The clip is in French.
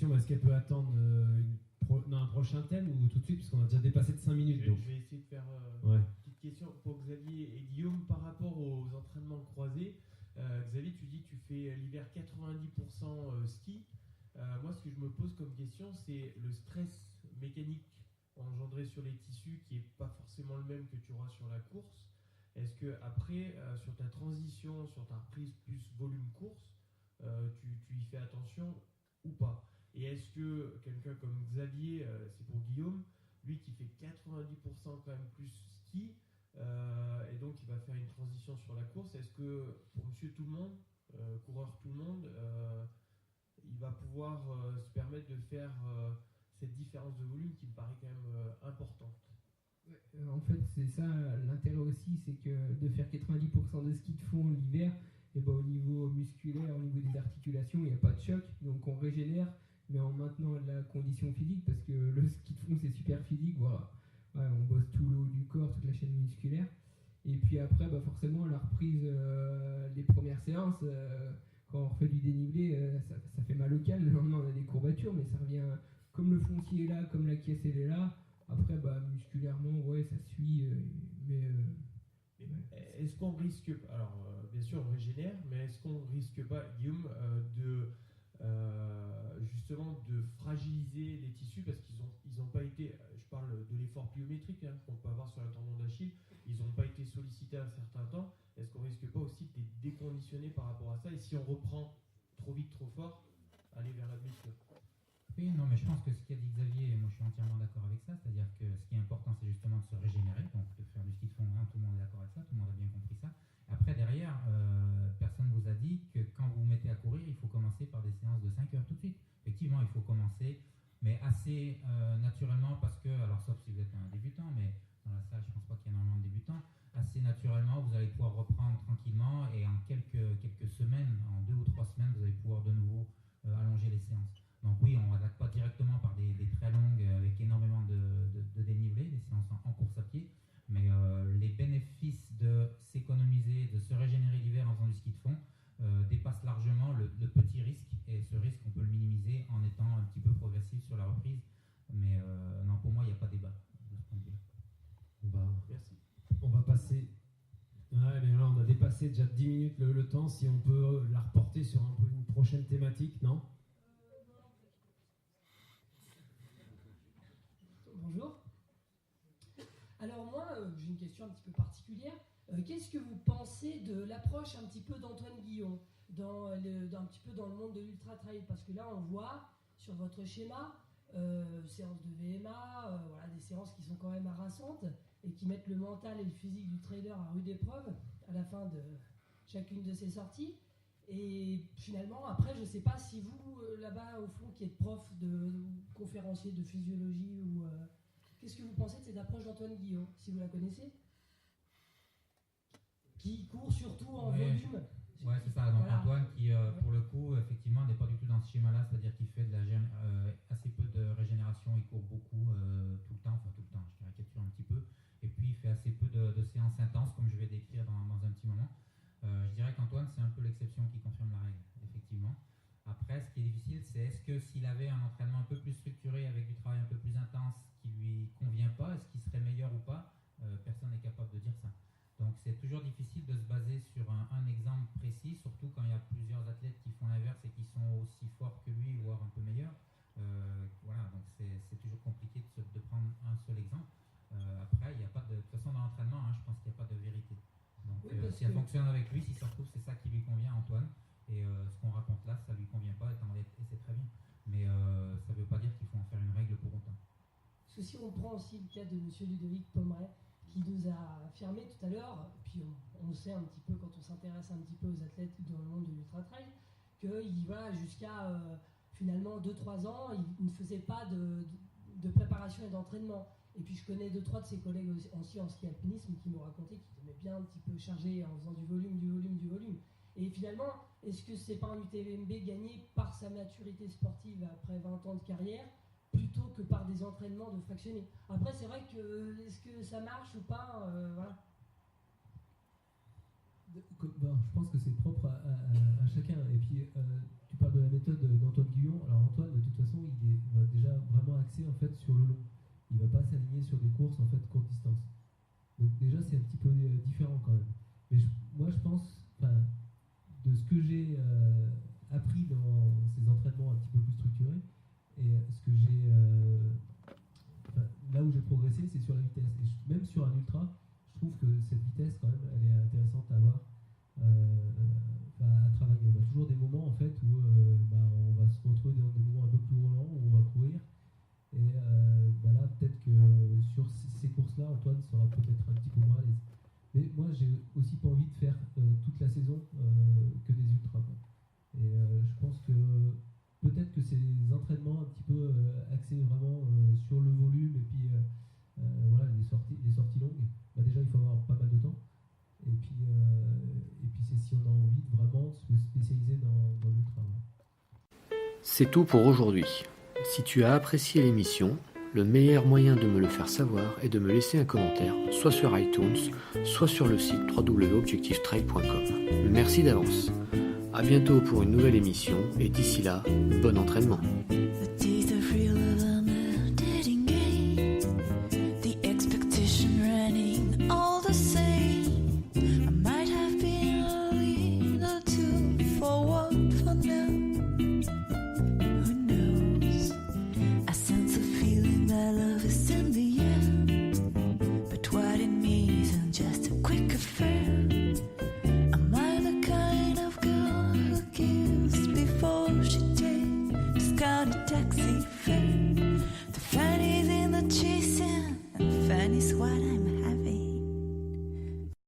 question, est-ce qu'elle peut attendre un prochain thème ou tout de suite, parce qu'on a déjà dépassé de 5 minutes. Je vais essayer de faire une petite question pour Xavier et Guillaume par rapport aux entraînements croisés. Xavier, tu dis que tu fais l'hiver 90% ski. Moi, ce que je me pose comme question, c'est le stress mécanique engendré sur les tissus qui n'est pas forcément le même que tu auras sur la course. Est-ce que après, sur ta transition, sur ta reprise plus volume course, tu y fais attention ou pas? Et est-ce que quelqu'un comme Xavier, c'est pour Guillaume, lui qui fait 90% quand même plus ski, et donc il va faire une transition sur la course, est-ce que pour monsieur tout le monde, coureur tout le monde, il va pouvoir se permettre de faire cette différence de volume qui me paraît quand même importante? En fait, c'est ça l'intérêt aussi, c'est que de faire 90% de ski de fond l'hiver, et ben, au niveau musculaire, au niveau des articulations, il n'y a pas de choc, donc on régénère, mais en maintenant la condition physique, parce que le ski de fond c'est super physique, voilà. Ouais, on bosse tout le haut du corps, toute la chaîne musculaire, et puis après bah forcément la reprise, les premières séances, quand on refait du dénivelé, ça fait mal au calme, le lendemain on a des courbatures, mais ça revient comme le foncier est là, comme la caisse elle est là. Après bah musculairement ouais ça suit, mais est-ce qu'on risque, alors bien sûr on régénère, mais est-ce qu'on risque pas, Guillaume, justement de fragiliser les tissus parce qu'ils ont pas été, je parle de l'effort pliométrique qu'on peut avoir sur la tendon d'Achille, ils n'ont pas été sollicités un certain temps. Est-ce qu'on risque pas aussi de les déconditionner par rapport à ça, et si on reprend trop vite, trop fort, aller vers la blessure? Oui, non, mais je pense que ce qu'a dit Xavier, moi je suis entièrement d'accord avec ça, c'est-à-dire que ce qui est important, c'est justement de se régénérer, donc de faire du ski de fond, tout le monde est d'accord avec ça, tout le monde a bien compris ça. Après, derrière, personne ne vous a dit que quand vous vous mettez à courir, il faut commencer par des séances de 5 heures tout de suite. Effectivement, il faut commencer, mais assez naturellement, parce que, alors sauf si vous êtes un débutant, mais dans la salle, je ne pense pas qu'il y ait énormément de débutants, assez naturellement, vous allez pouvoir reprendre tranquillement, et en quelques semaines, en 2 ou 3 semaines, vous allez pouvoir de nouveau allonger les séances. Donc oui, on n'attaque pas directement par des très longues avec énormément de dénivelé, des séances en course à pied, mais les bénéfices de s'économiser, de se régénérer l'hiver en faisant du ski de fond dépassent largement le petit risque, et ce risque on peut le minimiser en étant un petit peu progressif sur la reprise, mais non, pour moi il n'y a pas de débat de ce point de vue. Merci. On va passer. Ouais, mais là on a dépassé déjà 10 minutes le temps, si on peut la reporter sur un peu une prochaine thématique, non? Bonjour. Alors moi, j'ai une question un petit peu particulière. Qu'est-ce que vous pensez de l'approche un petit peu d'Antoine Guillon un petit peu dans le monde de l'ultra trail? Parce que là, on voit sur votre schéma séances de VMA, voilà, des séances qui sont quand même harassantes et qui mettent le mental et le physique du trader à rude épreuve à la fin de chacune de ces sorties. Et finalement, après, je ne sais pas si vous, là-bas, au fond, qui êtes prof de conférencier de physiologie, ou qu'est-ce que vous pensez de cette approche d'Antoine Guillon, si vous la connaissez? Qui court surtout en volume. Ouais, c'est ça. Donc voilà. Antoine, qui pour le coup, effectivement, n'est pas du tout dans ce schéma-là, c'est-à-dire qu'il fait assez peu de régénération, il court beaucoup tout le temps, je caricature un petit peu, et puis il fait assez peu de séances intenses, comme je vais décrire dans un petit moment. Je dirais qu'Antoine, c'est un peu l'exception qui confirme la règle, effectivement. Après, ce qui est difficile, c'est est-ce que s'il avait un entraînement un peu plus structuré, avec du travail un peu plus intense, qui ne lui convient pas, est-ce qu'il serait meilleur ou pas? Personne n'est capable de dire ça. Donc c'est toujours difficile de se baser sur un exemple précis, surtout quand il y a plusieurs athlètes qui font l'inverse et qui sont aussi forts que lui, voire un peu meilleurs. Voilà, donc c'est toujours compliqué de prendre un seul exemple. Après, il n'y a pas de toute façon, dans l'entraînement, je pense qu'il n'y a pas de vérité. Donc oui, si elle fonctionne avec lui, si ça se trouve, c'est ça qui lui convient, Antoine, et ce qu'on raconte là, ça ne lui convient pas, et c'est très bien. Mais ça ne veut pas dire qu'il faut en faire une règle pour autant. Parce que si on prend aussi le cas de M. Ludovic Pomeray, qui nous a affirmé tout à l'heure, puis on sait un petit peu quand on s'intéresse un petit peu aux athlètes dans le monde de l'ultra-trail, qu'il va jusqu'à finalement 2-3 ans, il ne faisait pas de préparation et d'entraînement. Et puis je connais 2-3 de ses collègues aussi en ski alpinisme qui m'ont raconté qu'ils aimaient bien un petit peu charger en faisant du volume. Et finalement, est-ce que c'est pas un UTMB gagné par sa maturité sportive après 20 ans de carrière, plutôt que par des entraînements de fractionnés? Après, c'est vrai que est-ce que ça marche ou pas, voilà. Je pense que c'est propre à chacun. Et puis, tu parle de la méthode d'Antoine Guyon. Alors Antoine, de toute façon, il va déjà vraiment axé en fait sur le long. Il va pas s'aligner sur des courses en fait courte distance. Donc déjà c'est un petit peu différent quand même. Mais moi je pense, de ce que j'ai appris dans ces entraînements un petit peu plus structurés, et ce que j'ai là où j'ai progressé, c'est sur la vitesse. Et même sur un ultra, je trouve que cette vitesse quand même, elle est intéressante à avoir. À travailler. On a toujours des moments en fait où on va se retrouver dans des moments un peu plus roulants où on va courir et là peut-être que sur ces courses-là Antoine sera peut-être un petit peu moins à l'aise. Mais moi j'ai aussi pas envie de faire toute la saison que des ultras. Et je pense que peut-être que ces entraînements un petit peu axés vraiment sur le volume et puis voilà les sorties longues, déjà il faut avoir pas mal de temps. Et puis c'est si on a envie de vraiment se spécialiser dans l'ultra. C'est tout pour aujourd'hui. Si tu as apprécié l'émission, le meilleur moyen de me le faire savoir est de me laisser un commentaire, soit sur iTunes, soit sur le site www.objectivetrail.com. Merci d'avance. À bientôt pour une nouvelle émission et d'ici là, bon entraînement.